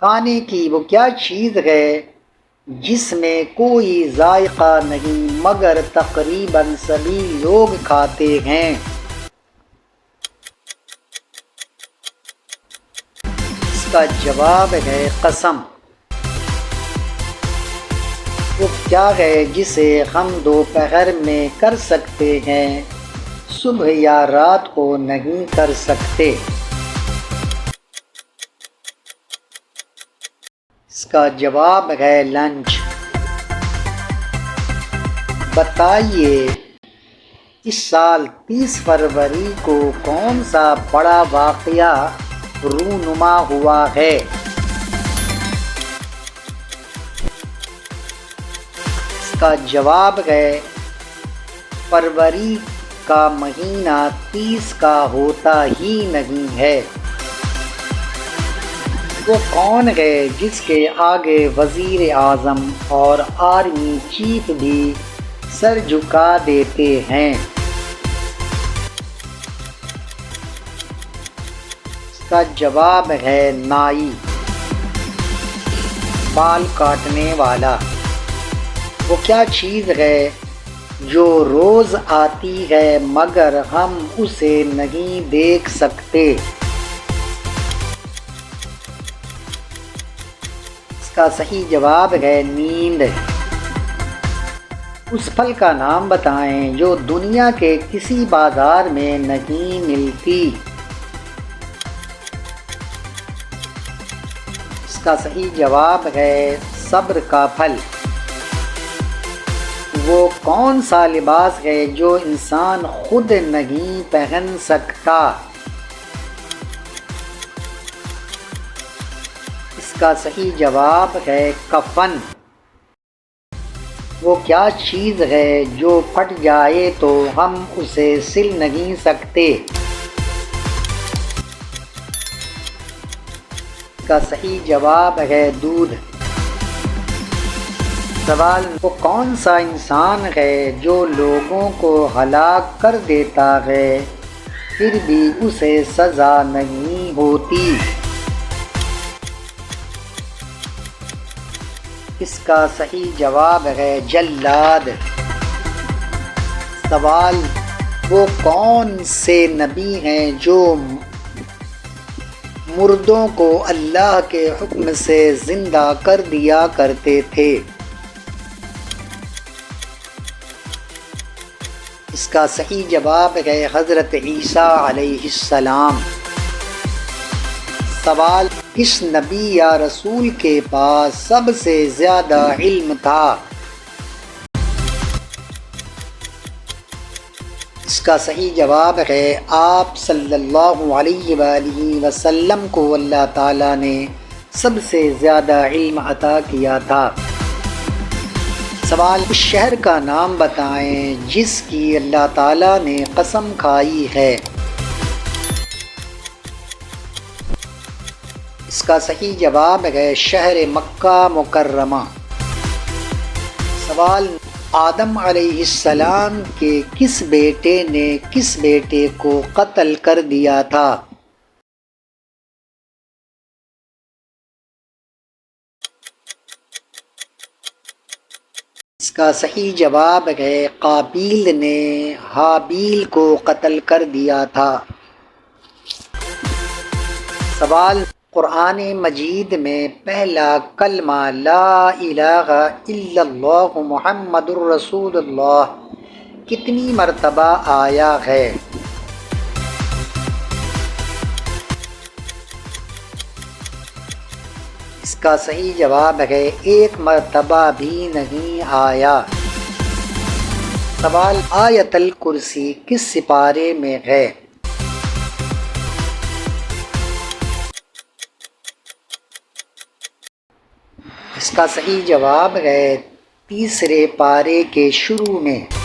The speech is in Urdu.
کھانے کی وہ کیا چیز ہے جس میں کوئی ذائقہ نہیں مگر تقریباً سبھی لوگ کھاتے ہیں؟ اس کا جواب ہے قسم۔ وہ کیا ہے جسے ہم دوپہر میں کر سکتے ہیں صبح یا رات کو نہیں کر سکتے؟ اس کا جواب ہے لنچ۔ بتائیے اس سال 30 فروری کو کون سا بڑا واقعہ رونما ہوا ہے؟ اس کا جواب ہے فروری کا مہینہ 30 کا ہوتا ہی نہیں ہے۔ وہ کون ہے جس کے آگے وزیر اعظم اور آرمی چیف بھی سر جھکا دیتے ہیں؟ اس کا جواب ہے نائی، بال کاٹنے والا۔ وہ کیا چیز ہے جو روز آتی ہے مگر ہم اسے نہیں دیکھ سکتے؟ اس کا صحیح جواب ہے نیند۔ اس پھل کا نام بتائیں جو دنیا کے کسی بازار میں نہیں ملتی۔ اس کا صحیح جواب ہے صبر کا پھل۔ وہ کون سا لباس ہے جو انسان خود نہیں پہن سکتا؟ اس کا صحیح جواب ہے کفن۔ وہ کیا چیز ہے جو پھٹ جائے تو ہم اسے سل نہیں سکتے؟ اس کا صحیح جواب ہے دودھ۔ سوال، وہ کون سا انسان ہے جو لوگوں کو ہلاک کر دیتا ہے پھر بھی اسے سزا نہیں ہوتی؟ اس کا صحیح جواب ہے جلاد۔ سوال، وہ کون سے نبی ہیں جو مردوں کو اللہ کے حکم سے زندہ کر دیا کرتے تھے؟ اس کا صحیح جواب ہے حضرت عیسیٰ علیہ السلام۔ سوال، کس نبی یا رسول کے پاس سب سے زیادہ علم تھا؟ اس کا صحیح جواب ہے آپ صلی اللہ علیہ وآلہ وسلم کو اللہ تعالیٰ نے سب سے زیادہ علم عطا کیا تھا۔ سوال، اس شہر کا نام بتائیں جس کی اللہ تعالیٰ نے قسم کھائی ہے۔ اس کا صحیح جواب ہے شہر مکہ مکرمہ۔ سوال، آدم علیہ السلام کے کس بیٹے نے کس بیٹے کو قتل کر دیا تھا؟ اس کا صحیح جواب ہے قابیل نے حابیل کو قتل کر دیا تھا۔ سوال، قرآن مجید میں پہلا کلمہ لا الہ الا اللہ محمد الرسول اللہ کتنی مرتبہ آیا ہے؟ اس کا صحیح جواب ہے ایک مرتبہ بھی نہیں آیا۔ سوال، آیت الکرسی کس سپارے میں ہے؟ اس کا صحیح جواب ہے تیسرے پارے کے شروع میں۔